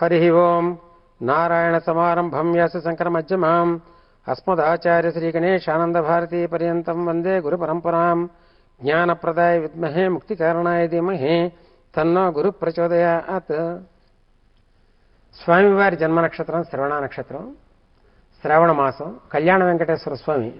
హరి ఓం. నారాయణ సమారంభం వ్యాసశంకర మధ్యమాం అస్మదాచార్య శ్రీ గణేశానంద భారతీ పర్యంతం వందే గురు పరంపరాం. జ్ఞానప్రదాయ విద్మహే ముక్తికారణాయ ధీమహి తన్నో గురు ప్రచోదయాత్. స్వామివారి జన్మ నక్షత్రం శ్రవణ నక్షత్రం, శ్రావణ మాసం. కళ్యాణ వెంకటేశ్వర స్వామి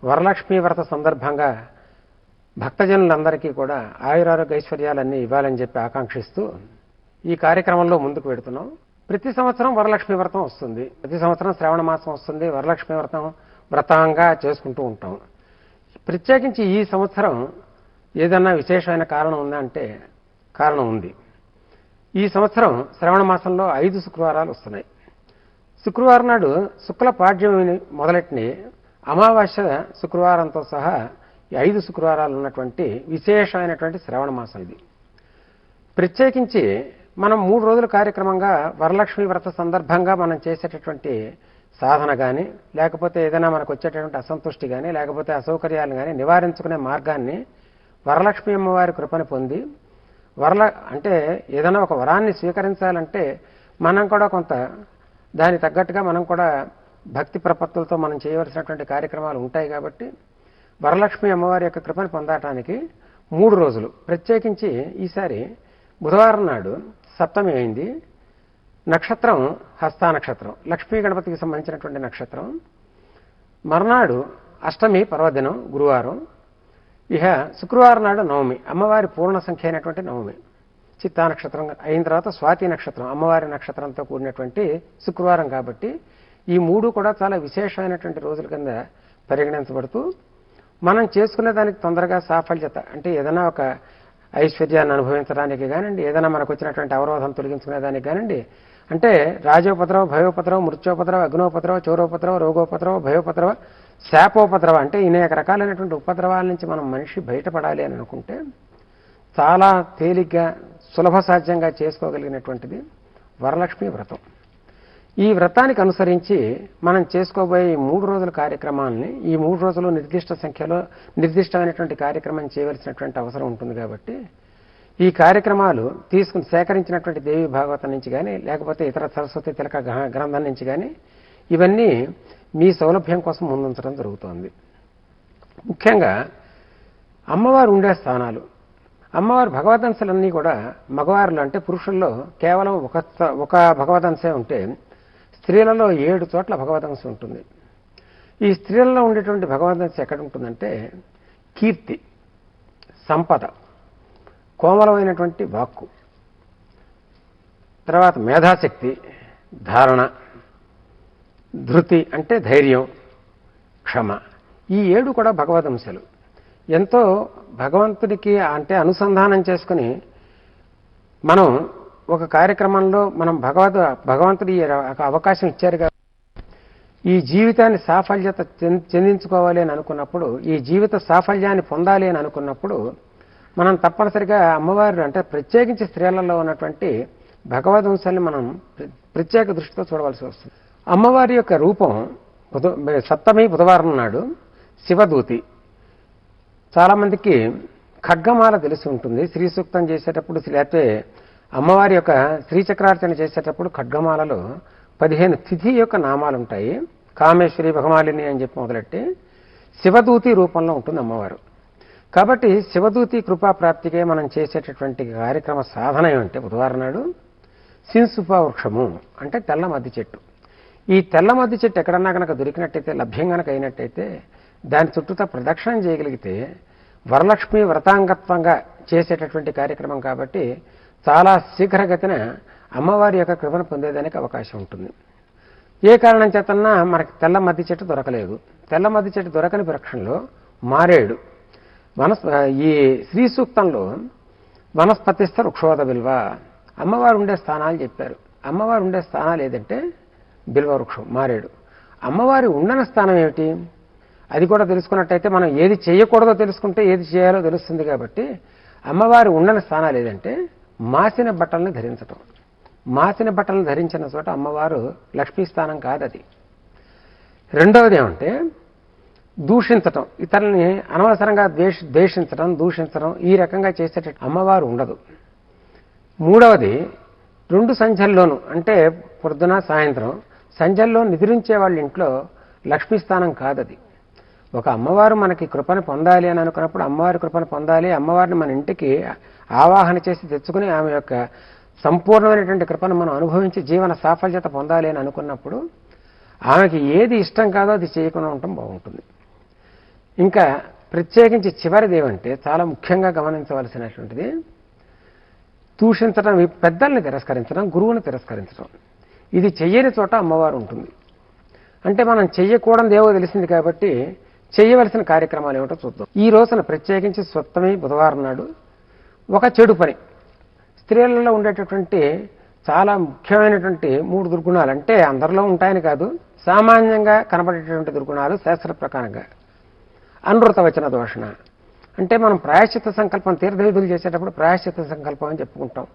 వరలక్ష్మీ వ్రత సందర్భంగా భక్తజనులందరికీ కూడా ఆయురారోగ్య ఐశ్వర్యాలన్నీ ఇవ్వాలని చెప్పి ఆకాంక్షిస్తూ ఈ కార్యక్రమంలో ముందుకు వెడుతున్నాం. ప్రతి సంవత్సరం వరలక్ష్మీ వ్రతం వస్తుంది, ప్రతి సంవత్సరం శ్రావణ మాసం వస్తుంది, వరలక్ష్మీ వ్రతంగా చేసుకుంటూ ఉంటాం. ప్రత్యేకించి ఈ సంవత్సరం ఏదన్నా విశేషమైన కారణం ఉందా అంటే కారణం ఉంది. ఈ సంవత్సరం శ్రావణ మాసంలో 5 శుక్రవారాలు వస్తున్నాయి. శుక్రవారం నాడు శుక్ల పాడ్యమిని మొదలెట్టిని అమావాస్య శుక్రవారంతో సహా 5 శుక్రవారాలు ఉన్నటువంటి విశేషమైనటువంటి శ్రావణ మాసం ఇది. ప్రత్యేకించి మనం 3 రోజుల కార్యక్రమంగా వరలక్ష్మీ వ్రత సందర్భంగా మనం చేసేటటువంటి సాధన కానీ, లేకపోతే ఏదైనా మనకు వచ్చేటటువంటి అసంతుష్టి కానీ, లేకపోతే అసౌకర్యాలు కానీ నివారించుకునే మార్గాన్ని వరలక్ష్మీ అమ్మవారి కృపను పొంది అంటే ఏదైనా ఒక వరాన్ని స్వీకరించాలంటే మనం కూడా కొంత దాని తగ్గట్టుగా మనం కూడా భక్తి ప్రపత్తులతో మనం చేయవలసినటువంటి కార్యక్రమాలు ఉంటాయి. కాబట్టి వరలక్ష్మీ అమ్మవారి యొక్క కృపను పొందటానికి 3 రోజులు, ప్రత్యేకించి ఈసారి బుధవారం నాడు సప్తమి అయింది. నక్షత్రం హస్తా నక్షత్రం, లక్ష్మీ గణపతికి సంబంధించినటువంటి నక్షత్రం. మర్నాడు అష్టమి పర్వదినం గురువారం. ఇహ శుక్రవారం నాడు నవమి, అమ్మవారి పూర్ణ సంఖ్య అయినటువంటి నవమి. చిత్తా నక్షత్రం అయిన తర్వాత స్వాతి నక్షత్రం, అమ్మవారి నక్షత్రంతో కూడినటువంటి శుక్రవారం. కాబట్టి ఈ 3 కూడా చాలా విశేషమైనటువంటి రోజుల కింద పరిగణించబడుతూ మనం చేసుకునే దానికి తొందరగా సాఫల్యత అంటే ఏదైనా ఒక ఐశ్వర్యాన్ని అనుభవించడానికి కానివ్వండి, ఏదైనా మనకు వచ్చినటువంటి అవరోధం తొలగించుకునేదానికి కానివ్వండి, అంటే రాజోపద్రవ, భయోపద్రవ, మృత్యోపద్రవ, అగ్నోపద్రవ, చౌరోపద్రవ, రోగోపద్రవ, భయోపద్రవ, శాపోపద్రవ అంటే అనేక రకాలైనటువంటి ఉపద్రవాల నుంచి మనం మనిషి బయటపడాలి అని అనుకుంటే చాలా తేలిగ్గా సులభ సాధ్యంగా చేసుకోగలిగినటువంటిది వరలక్ష్మీ వ్రతం. ఈ వ్రతానికి అనుసరించి మనం చేసుకోబోయే ఈ 3 రోజుల కార్యక్రమాన్ని, ఈ 3 రోజులు నిర్దిష్ట సంఖ్యలో నిర్దిష్టమైనటువంటి కార్యక్రమం చేయవలసినటువంటి అవసరం ఉంటుంది. కాబట్టి ఈ కార్యక్రమాలు సేకరించినటువంటి దేవి భాగవతం నుంచి కానీ, లేకపోతే ఇతర సరస్వతి తిలక గ్రంథం నుంచి కానీ ఇవన్నీ మీ సౌలభ్యం కోసం ముందుంచడం జరుగుతోంది. ముఖ్యంగా అమ్మవారు ఉండే స్థానాలు, అమ్మవారి భగవదంశలన్నీ కూడా మగవారిలో అంటే పురుషుల్లో కేవలం ఒక భగవదంశే ఉంటే, స్త్రీలలో 7 చోట్ల భగవదంశ ఉంటుంది. ఈ స్త్రీలలో ఉండేటువంటి భగవదంశ ఎక్కడ ఉంటుందంటే కీర్తి, సంపద, కోమలమైనటువంటి వాక్కు, తర్వాత మేధాశక్తి, ధారణ, ధృతి అంటే ధైర్యం, క్షమ. ఈ 7 కూడా భగవదంశలు. ఎంతో భగవంతుడికి అంటే అనుసంధానం చేసుకుని మనం ఒక కార్యక్రమంలో మనం భగవంతుడి అవకాశం ఇచ్చారు కాబట్టి ఈ జీవితాన్ని సాఫల్యత చెందించుకోవాలి అని అనుకున్నప్పుడు, ఈ జీవిత సాఫల్యాన్ని పొందాలి అని అనుకున్నప్పుడు మనం తప్పనిసరిగా అమ్మవారు అంటే ప్రత్యేకించి స్త్రీలలో ఉన్నటువంటి భగవదంశాన్ని మనం ప్రత్యేక దృష్టితో చూడవలసి వస్తుంది. అమ్మవారి యొక్క రూపం సప్తమి బుధవారం నాడు శివదూతి. చాలామందికి ఖడ్గమాల తెలిసి ఉంటుంది. శ్రీ సూక్తం చేసేటప్పుడు, లేకపోతే అమ్మవారి యొక్క శ్రీచక్రార్చన చేసేటప్పుడు ఖడ్గమాలలో 15 తిథి యొక్క నామాలు ఉంటాయి. కామేశ్వరి, భగమాలిని అని చెప్పి మొదలెట్టి శివదూతి రూపంలో ఉంటుంది అమ్మవారు. కాబట్టి శివదూతి కృపా ప్రాప్తికే మనం చేసేటటువంటి కార్యక్రమ సాధన ఏమంటే బుధవారం నాడు సింసుప వృక్షము అంటే తెల్ల మద్ది చెట్టు. ఈ తెల్ల మద్ది చెట్టు ఎక్కడన్నా కనుక దొరికినట్టయితే, లభ్యం కనుక అయినట్టయితే దాని చుట్టూతా ప్రదక్షిణం చేయగలిగితే వరలక్ష్మి వ్రతాంగత్వంగా చేసేటటువంటి కార్యక్రమం కాబట్టి చాలా శీఘ్రగతిన అమ్మవారి యొక్క కృపను పొందేదానికి అవకాశం ఉంటుంది. ఏ కారణం చేతన్నా మనకి తెల్ల మద్ది చెట్టు దొరకలేదు. తెల్ల మద్ది చెట్టు దొరకని పక్షంలో మారేడు ఈ శ్రీ సూక్తంలో వనస్పతిస్థ వృక్షోద బిల్వ అమ్మవారు ఉండే స్థానాలు చెప్పారు. అమ్మవారు ఉండే స్థానాలు ఏదంటే బిల్వ వృక్షం, మారేడు. అమ్మవారి ఉండని స్థానం ఏమిటి అది కూడా తెలుసుకున్నట్టయితే మనం ఏది చేయకూడదో తెలుసుకుంటే ఏది చేయాలో తెలుస్తుంది. కాబట్టి అమ్మవారి ఉండని స్థానాలు ఏదంటే మాసిన బట్టలను ధరించటం. మాసిన బట్టలను ధరించిన చోట అమ్మవారు లక్ష్మీ స్థానం కాదు అది. రెండవది ఏమంటే దూషించటం, ఇతరులని అనవసరంగా దూషించడం ఈ రకంగా చేసేట అమ్మవారు ఉండదు. మూడవది 2 సంధ్యల్లోనూ అంటే పొద్దున సాయంత్రం సంధ్యల్లో నిద్రించే వాళ్ళ ఇంట్లో లక్ష్మీ స్థానం కాదది. ఒక అమ్మవారు మనకి కృపను పొందాలి అని అనుకున్నప్పుడు అమ్మవారి కృపను పొందాలి, అమ్మవారిని మన ఇంటికి ఆవాహన చేసి తెచ్చుకుని ఆమె యొక్క సంపూర్ణమైనటువంటి కృపను మనం అనుభవించి జీవన సాఫల్యత పొందాలి అని అనుకున్నప్పుడు ఆమెకి ఏది ఇష్టం కాదో అది చేయకుండా ఉండటం బాగుంటుంది. ఇంకా ప్రత్యేకించి చివరిది ఏమంటే చాలా ముఖ్యంగా గమనించవలసినటువంటిది దూషించడం, పెద్దల్ని తిరస్కరించడం, గురువుని తిరస్కరించడం. ఇది చెయ్యని చోట అమ్మవారు ఉంటుంది. అంటే మనం చెయ్యకూడదు ఏవో తెలిసింది కాబట్టి చేయవలసిన కార్యక్రమాలు ఏమిటో చూద్దాం. ఈ రోజున ప్రత్యేకించి సప్తమి బుధవారం నాడు ఒక చెడు పని, స్త్రీలలో ఉండేటటువంటి చాలా ముఖ్యమైనటువంటి 3 దుర్గుణాలు, అంటే అందరిలో ఉంటాయని కాదు, సామాన్యంగా కనబడేటటువంటి దుర్గుణాలు శాస్త్ర ప్రకారంగా. అనృత వచన దోషణ అంటే మనం ప్రాయశ్చిత్త సంకల్పం తీర్థవిధులు చేసేటప్పుడు ప్రాయశ్చిత్త సంకల్పం అని చెప్పుకుంటాం.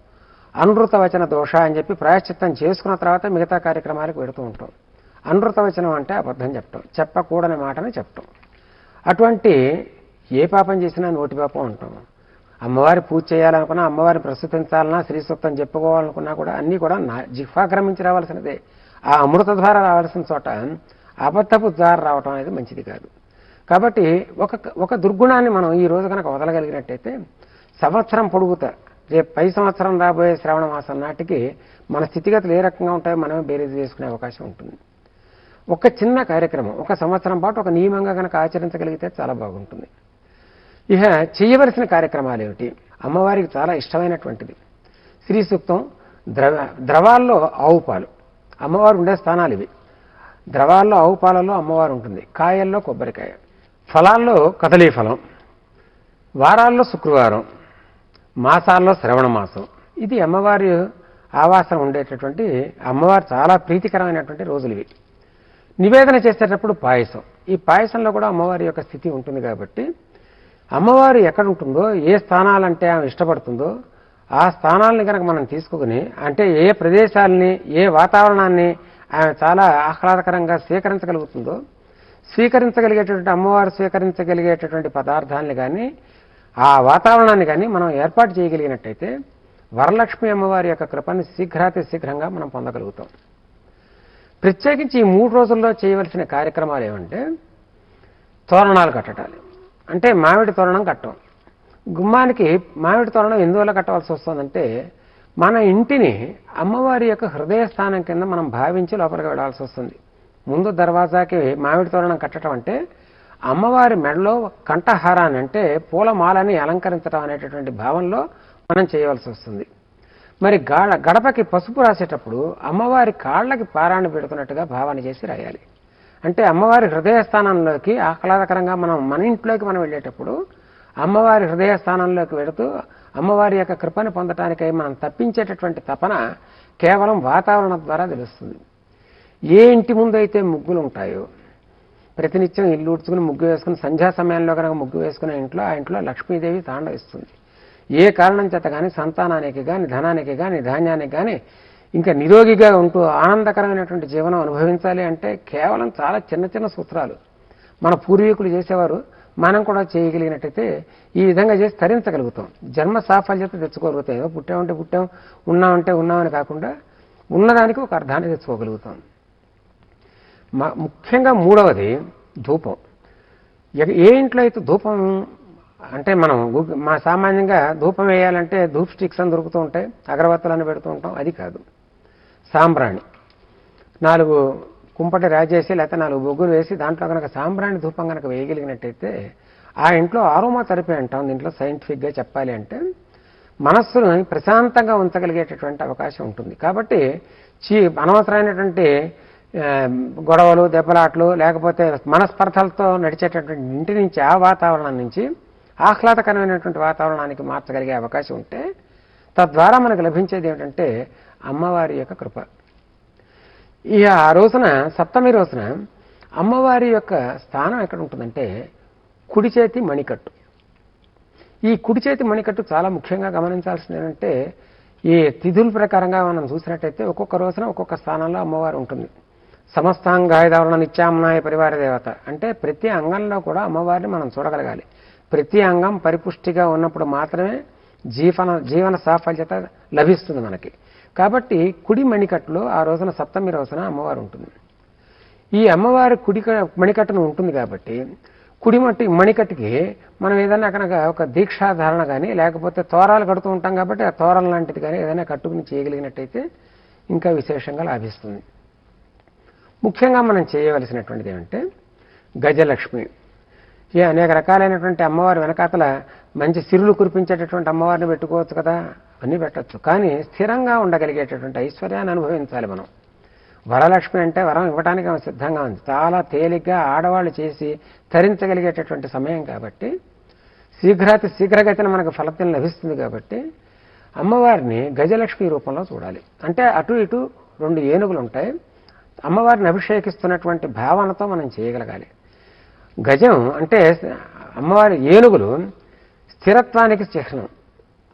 అనృత వచన దోష అని చెప్పి ప్రాయశ్చిత్తం చేసుకున్న తర్వాత మిగతా కార్యక్రమాలకు పెడుతూ ఉంటాం. అనృత వచనం అంటే అబద్ధం చెప్పటం, చెప్పకూడని మాటని చెప్పటం. అటువంటి ఏ పాపం చేసినా నోటి పాపం అంటాం. అమ్మవారి పూజ చేయాలనుకున్నా, అమ్మవారిని ప్రస్తుతించాలన్నా, శ్రీ సూక్తం చెప్పుకోవాలనుకున్నా కూడా అన్నీ కూడా జిహ్వాక్రమించి రావాల్సినదే. ఆ అమృత ద్వారా రావాల్సిన చోట అబద్ధపు ద్వారా రావటం అనేది మంచిది కాదు. కాబట్టి ఒక దుర్గుణాన్ని మనం ఈ రోజు కనుక వదలగలిగినట్టయితే సంవత్సరం పొడుగుతా రేపు పై సంవత్సరం రాబోయే శ్రావణ మాసం నాటికి మన స్థితిగతులు ఏ రకంగా ఉంటాయో మనమే బేరీజ్ వేసుకునే అవకాశం ఉంటుంది. ఒక చిన్న కార్యక్రమం ఒక సంవత్సరం పాటు ఒక నియమంగా కనుక ఆచరించగలిగితే చాలా బాగుంటుంది. ఇక చేయవలసిన కార్యక్రమాలు ఏమిటి? అమ్మవారికి చాలా ఇష్టమైనటువంటిది శ్రీ సూక్తం, ద్రవాల్లో ఆవు పాలు. అమ్మవారు ఉండే స్థానాలు ఇవి. ద్రవాల్లో ఆవు పాలలో అమ్మవారు ఉంటుంది, కాయల్లో కొబ్బరికాయ, ఫలాల్లో కదలీ ఫలం, వారాల్లో శుక్రవారం, మాసాల్లో శ్రవణ మాసం. ఇది అమ్మవారి ఆవాసం ఉండేటటువంటి, అమ్మవారు చాలా ప్రీతికరమైనటువంటి రోజులు ఇవి. నివేదన చేసేటప్పుడు పాయసం, ఈ పాయసంలో కూడా అమ్మవారి యొక్క స్థితి ఉంటుంది. కాబట్టి అమ్మవారు ఎక్కడ ఉంటుందో, ఏ స్థానాలంటే ఆమె ఇష్టపడుతుందో ఆ స్థానాలని కనుక మనం తీసుకుని, అంటే ఏ ప్రదేశాలని, ఏ వాతావరణాన్ని ఆమె చాలా ఆహ్లాదకరంగా స్వీకరించగలుగుతుందో, స్వీకరించగలిగేటటువంటి అమ్మవారు స్వీకరించగలిగేటటువంటి పదార్థాలని కానీ ఆ వాతావరణాన్ని కానీ మనం ఏర్పాటు చేయగలిగినట్టయితే వరలక్ష్మి అమ్మవారి యొక్క కృపని శీఘ్రాతి శీఘ్రంగా మనం పొందగలుగుతాం. ప్రత్యేకించి ఈ 3 రోజుల్లో చేయవలసిన కార్యక్రమాలు ఏమంటే తోరణాలు కట్టడాలి. అంటే మామిడి తోరణం కట్టం. గుమ్మానికి మామిడి తోరణం ఎందువల్ల కట్టవలసి వస్తుందంటే మన ఇంటిని అమ్మవారి యొక్క హృదయ స్థానం కింద మనం భావించి లోపలికి వెళ్ళాల్సి వస్తుంది. ముందు దర్వాజాకి మామిడి తోరణం కట్టడం అంటే అమ్మవారి మెడలో కంఠహారాన్ని, అంటే పూలమాలని అలంకరించడం అనేటటువంటి భావంలో మనం చేయవలసి వస్తుంది. మరి గడపకి పసుపు రాసేటప్పుడు అమ్మవారి కాళ్ళకి పారాన్ని పెడుతున్నట్టుగా భావన చేసి రాయాలి. అంటే అమ్మవారి హృదయ స్థానంలోకి ఆహ్లాదకరంగా మన ఇంట్లోకి మనం వెళ్ళేటప్పుడు అమ్మవారి హృదయ స్థానంలోకి వెళుతూ అమ్మవారి యొక్క కృపను పొందటానికై మనం తప్పించేటటువంటి తపన కేవలం వాతావరణం ద్వారా తెలుస్తుంది. ఏ ఇంటి ముందు అయితే ముగ్గులు ఉంటాయో, ప్రతినిత్యం ఇల్లు ఉడ్చుకుని ముగ్గు వేసుకుని సంధ్యా సమయంలో కనుక ముగ్గు వేసుకునే ఇంట్లో ఆ ఇంట్లో లక్ష్మీదేవి తాండవిస్తుంది. ఏ కారణం చేత కానీ సంతానానికి కానీ, ధనానికి కానీ, ధాన్యానికి కానీ ఇంకా నిరోగిగా ఉంటూ ఆనందకరమైనటువంటి జీవనం అనుభవించాలి అంటే కేవలం చాలా చిన్న చిన్న సూత్రాలు మన పూర్వీకులు చేసేవారు. మనం కూడా చేయగలిగినట్టయితే ఈ విధంగా చేసి తరించగలుగుతాం, జన్మ సాఫల్యత తెచ్చుకోగలుగుతాం. ఏదో పుట్టామంటే పుట్టాం, ఉన్నామంటే ఉన్నామని కాకుండా ఉన్నదానికి ఒక అర్థాన్ని తెచ్చుకోగలుగుతాం. ముఖ్యంగా 3వది ధూపం. ఏ ఇంట్లో అయితే ధూపం అంటే మనం సామాన్యంగా ధూపం వేయాలంటే ధూప్ స్టిక్స్ అని దొరుకుతూ ఉంటాయి, అగరబత్తులని పెడుతూ ఉంటాం. అది కాదు, సాంబ్రాణి 4 కుంపటి రాజేసి లేకపోతే 4 బొగ్గులు వేసి దాంట్లో కనుక సాంబ్రాణి ధూపం కనుక వేయగలిగినట్టయితే ఆ ఇంట్లో ఆరోమా థెరపీ అంటాం. దీంట్లో సైంటిఫిక్గా చెప్పాలి అంటే మనస్సును ప్రశాంతంగా ఉంచగలిగేటటువంటి అవకాశం ఉంటుంది. కాబట్టి అనవసరమైనటువంటి గొడవలు, దెబ్బలాట్లు, లేకపోతే మనస్పర్ధలతో నడిచేటటువంటి ఇంటి నుంచి, ఆ వాతావరణం నుంచి ఆహ్లాదకరమైనటువంటి వాతావరణానికి మార్చగలిగే అవకాశం ఉంటే తద్వారా మనకు లభించేది ఏమిటంటే అమ్మవారి యొక్క కృప. ఇక ఆ రోజున సప్తమి రోజున అమ్మవారి యొక్క స్థానం ఎక్కడ ఉంటుందంటే కుడి చేతి మణికట్టు. ఈ కుడి చేతి మణికట్టు చాలా ముఖ్యంగా గమనించాల్సింది ఏంటంటే ఈ తిథుల ప్రకారంగా మనం చూసినట్టయితే ఒక్కొక్క రోజున ఒక్కొక్క స్థానంలో అమ్మవారు ఉంటుంది. సమస్తాంగాయుధావరణ నిత్యామ్నాయ పరివార దేవత అంటే ప్రతి అంగంలో కూడా అమ్మవారిని మనం చూడగలగాలి. ప్రతి అంగం పరిపుష్టిగా ఉన్నప్పుడు మాత్రమే జీవన సాఫల్యత లభిస్తుంది మనకి. కాబట్టి కుడి మణికట్టులో ఆ రోజున సప్తమి రోజున అమ్మవారు ఉంటుంది. ఈ అమ్మవారి కుడి మణికట్టును ఉంటుంది కాబట్టి కుడి మణికట్టుకి మనం ఏదైనా కనుక ఒక దీక్షాధారణ కానీ లేకపోతే తోరాలు కడుతూ ఉంటాం కాబట్టి ఆ తోరాల లాంటిది కానీ ఏదైనా కట్టుకుని చేయగలిగినట్టయితే ఇంకా విశేషంగా లాభిస్తుంది. ముఖ్యంగా మనం చేయవలసినటువంటిది ఏమంటే గజలక్ష్మి. ఈ అనేక రకాలైనటువంటి అమ్మవారి వెనకాతల మంచి సిరులు కురిపించేటటువంటి అమ్మవారిని పెట్టుకోవచ్చు కదా, అన్నీ పెట్టచ్చు. కానీ స్థిరంగా ఉండగలిగేటటువంటి ఐశ్వర్యాన్ని అనుభవించాలి మనం. వరలక్ష్మి అంటే వరం ఇవ్వడానికి ఆమె సిద్ధంగా ఉంది. చాలా తేలిగ్గా ఆడవాళ్ళు చేసి తరించగలిగేటటువంటి సమయం కాబట్టి శీఘ్రగతిన మనకు ఫలితం లభిస్తుంది. కాబట్టి అమ్మవారిని గజలక్ష్మి రూపంలో చూడాలి. అంటే అటు ఇటు 2 ఏనుగులు ఉంటాయి. అమ్మవారిని అభిషేకిస్తున్నటువంటి భావనతో మనం చేయగలగాలి. గజం అంటే అమ్మవారి ఏనుగులు స్థిరత్వానికి చిహ్నం.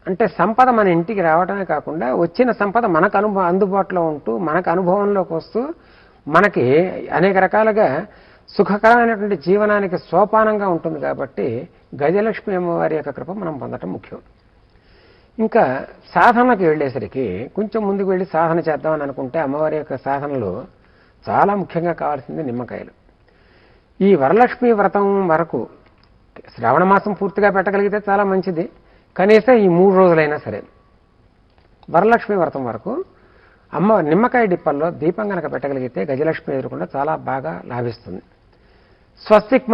అంటే సంపద మన ఇంటికి రావడమే కాకుండా వచ్చిన సంపద మనకు అందుబాటులో ఉంటూ మనకు అనుభవంలోకి వస్తూ మనకి అనేక రకాలుగా సుఖకరమైనటువంటి జీవనానికి సోపానంగా ఉంటుంది. కాబట్టి గజలక్ష్మి అమ్మవారి యొక్క కృప మనం పొందటం ముఖ్యం. ఇంకా సాధనకు వెళ్ళేసరికి కొంచెం ముందుకు వెళ్ళి సాధన చేద్దామని అనుకుంటే అమ్మవారి యొక్క సాధనలో చాలా ముఖ్యంగా కావాల్సింది నిమ్మకాయలు. ఈ వరలక్ష్మి వ్రతం వరకు శ్రావణ మాసం పూర్తిగా పెట్టగలిగితే చాలా మంచిది. కనీసం ఈ 3 రోజులైనా సరే వరలక్ష్మి వ్రతం వరకు నిమ్మకాయ డిప్పల్లో దీపం కనుక పెట్టగలిగితే గజలక్ష్మి ఎదురకుండా చాలా బాగా లాభిస్తుంది. స్వస్తిక్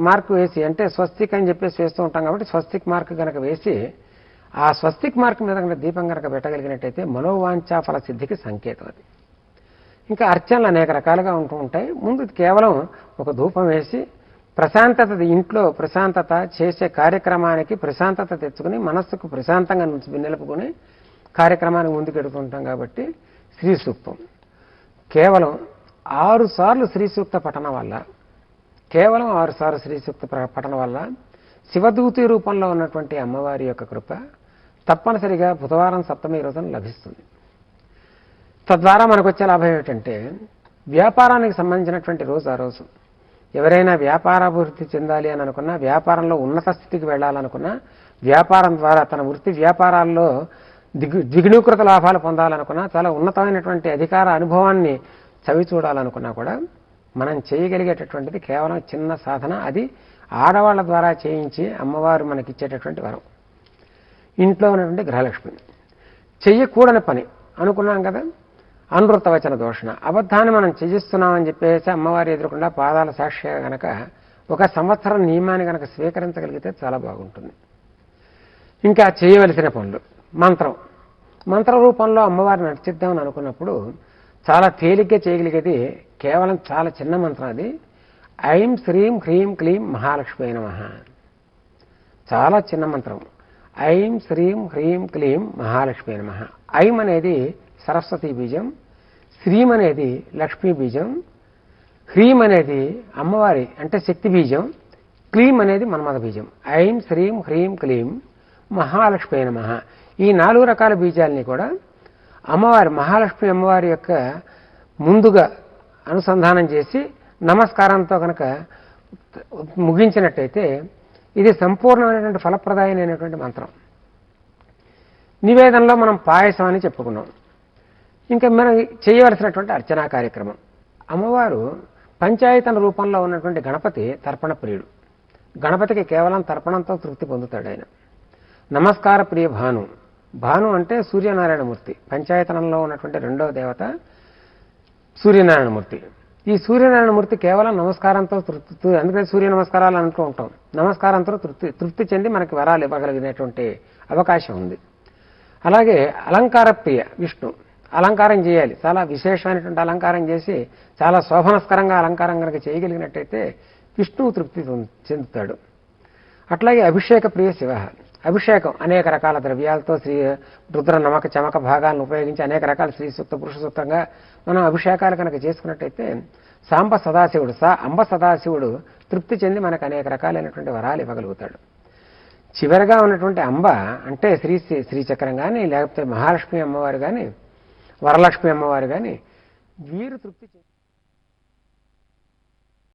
మార్కు వేసి, అంటే స్వస్తిక్ అని చెప్పేసి వేస్తూ ఉంటాం కాబట్టి స్వస్తిక్ మార్క్ కనుక వేసి ఆ స్వస్తిక్ మార్క్ మీద కనుక దీపం కనుక పెట్టగలిగినట్టయితే మనోవాంఛాఫల సిద్ధికి సంకేతం అది. ఇంకా అర్చనలు అనేక రకాలుగా ఉంటూ ఉంటాయి. ముందు కేవలం ఒక ధూపం వేసి ప్రశాంతత, ఇంట్లో ప్రశాంతత చేసే కార్యక్రమానికి ప్రశాంతత తెచ్చుకుని మనస్సుకు ప్రశాంతంగా నిలుపుకుని కార్యక్రమానికి ముందుకెడుతుంటాం. కాబట్టి శ్రీ సూక్తం కేవలం 6 సార్లు శ్రీ సూక్త పఠనం వల్ల, కేవలం 6 సార్లు శ్రీ సూక్త పఠనం వల్ల శివదూతి రూపంలో ఉన్నటువంటి అమ్మవారి యొక్క కృప తప్పనిసరిగా బుధవారం సప్తమి రోజున లభిస్తుంది. తద్వారా మనకు వచ్చే లాభం ఏమిటంటే వ్యాపారానికి సంబంధించినటువంటి రోజు ఆ రోజు. ఎవరైనా వ్యాపారాభివృద్ధి చెందాలి అని అనుకున్నా, వ్యాపారంలో ఉన్నత స్థితికి వెళ్ళాలనుకున్నా, వ్యాపారం ద్వారా తన వృత్తి వ్యాపారాల్లో ద్విగుణీకృత లాభాలు పొందాలనుకున్నా, చాలా ఉన్నతమైనటువంటి అధికార అనుభవాన్ని చవి చూడాలనుకున్నా కూడా మనం చేయగలిగేటటువంటిది కేవలం చిన్న సాధన. అది ఆడవాళ్ల ద్వారా చేయించి అమ్మవారు మనకిచ్చేటటువంటి వరం. ఇంట్లో ఉన్నటువంటి గృహలక్ష్మి. చెయ్యకూడని పని అనుకున్నాం కదా, అనృతవచన దోషణ, అబద్ధాన్ని మనం త్యజిస్తున్నామని చెప్పేసి అమ్మవారి ఎదురకుండా పాదాల సాక్షిగా గనక 1 సంవత్సరం నియమాన్ని గనక స్వీకరించగలిగితే చాలా బాగుంటుంది. ఇంకా చేయవలసిన పనులు మంత్ర రూపంలో అమ్మవారిని నడిచిద్దామని అనుకున్నప్పుడు చాలా తేలిగ్గా చేయగలిగేది కేవలం చాలా చిన్న మంత్రం. అది ఐం శ్రీం హ్రీం క్లీం మహాలక్ష్మి నమః. చాలా చిన్న మంత్రం. ఐం శ్రీం హ్రీం క్లీం మహాలక్ష్మి నమః. ఐం అనేది సరస్వతి బీజం, శ్రీం అనేది లక్ష్మీ బీజం, హ్రీం అనేది అమ్మవారి అంటే శక్తి బీజం, క్లీం అనేది మన్మథ బీజం. ఐం శ్రీం హ్రీం క్లీం మహాలక్ష్మి నమః. ఈ 4 రకాల బీజాలని కూడా అమ్మవారి మహాలక్ష్మి అమ్మవారి యొక్క ముందుగా అనుసంధానం చేసి నమస్కారంతో కనుక ముగించినట్టయితే ఇది సంపూర్ణమైనటువంటి ఫలప్రదాయమైనటువంటి మంత్రం. నివేదనలో మనం పాయసం అని చెప్పుకున్నాం. ఇంకా మనం చేయవలసినటువంటి అర్చనా కార్యక్రమం. అమ్మవారు పంచాయతన రూపంలో ఉన్నటువంటి గణపతి తర్పణ ప్రియుడు. గణపతికి కేవలం తర్పణంతో తృప్తి పొందుతాడు ఆయన. నమస్కార ప్రియ భాను అంటే సూర్యనారాయణమూర్తి. పంచాయతనంలో ఉన్నటువంటి 2వ దేవత సూర్యనారాయణమూర్తి. ఈ సూర్యనారాయణమూర్తి కేవలం నమస్కారంతో తృప్తి, అందుకని సూర్య నమస్కారాలు అంటూ ఉంటాం. నమస్కారంతో తృప్తి చెంది మనకి వరాలు ఇవ్వగలిగినటువంటి అవకాశం ఉంది. అలాగే అలంకార ప్రియ విష్ణు. అలంకారం చేయాలి, చాలా విశేషమైనటువంటి అలంకారం చేసి చాలా శోభనస్కరంగా అలంకారం కనుక చేయగలిగినట్టయితే విష్ణువు తృప్తి చెందుతాడు. అట్లాగే అభిషేక ప్రియ శివ. అభిషేకం అనేక రకాల ద్రవ్యాలతో శ్రీ రుద్ర నమక చమక భాగాలను ఉపయోగించి అనేక రకాల శ్రీ సూక్త పురుష సూక్తంగా మనం అభిషేకాలు కనుక చేసుకున్నట్టయితే అంబ సదాశివుడు తృప్తి చెంది మనకు అనేక రకాలైనటువంటి వరాలు ఇవ్వగలుగుతాడు. చివరిగా ఉన్నటువంటి అంబ అంటే శ్రీచక్రం కానీ లేకపోతే మహాలక్ష్మి అమ్మవారు కానీ వరలక్ష్మి అమ్మవారు కానీ వీరు తృప్తి